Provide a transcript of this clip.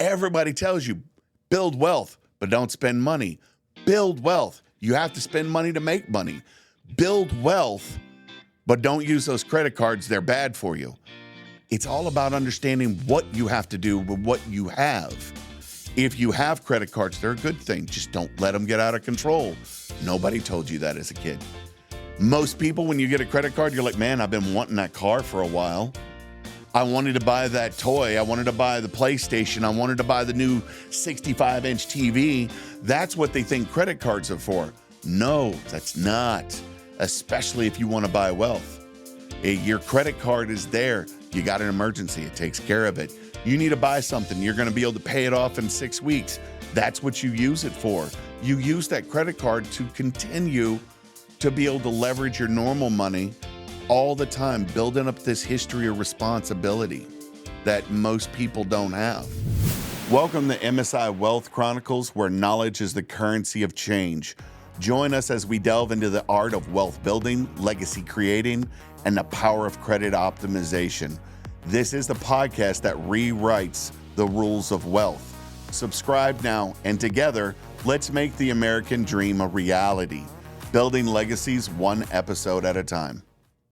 Everybody tells you, build wealth, but don't spend money. Build wealth. You have to spend money to make money. Build wealth, but don't use those credit cards. They're bad for you. It's all about understanding what you have to do with what you have. If you have credit cards, they're a good thing. Just don't let them get out of control. Nobody told you that as a kid. Most people, when you get a credit card, you're like, man, I've been wanting that car for a while. I wanted to buy that toy. I wanted to buy the PlayStation. I wanted to buy the new 65-inch TV. That's what they think credit cards are for. No, that's not, especially if you want to buy wealth. Your credit card is there. You got an emergency. It takes care of it. You need to buy something. You're going to be able to pay it off in 6 weeks. That's what you use it for. You use that credit card to continue to be able to leverage your normal money all the time, building up this history of responsibility that most people don't have. Welcome to MSI Wealth Chronicles, where knowledge is the currency of change. Join us as we delve into the art of wealth building, legacy creating, and the power of credit optimization. This is the podcast that rewrites the rules of wealth. Subscribe now, and together, let's make the American dream a reality, building legacies one episode at a time.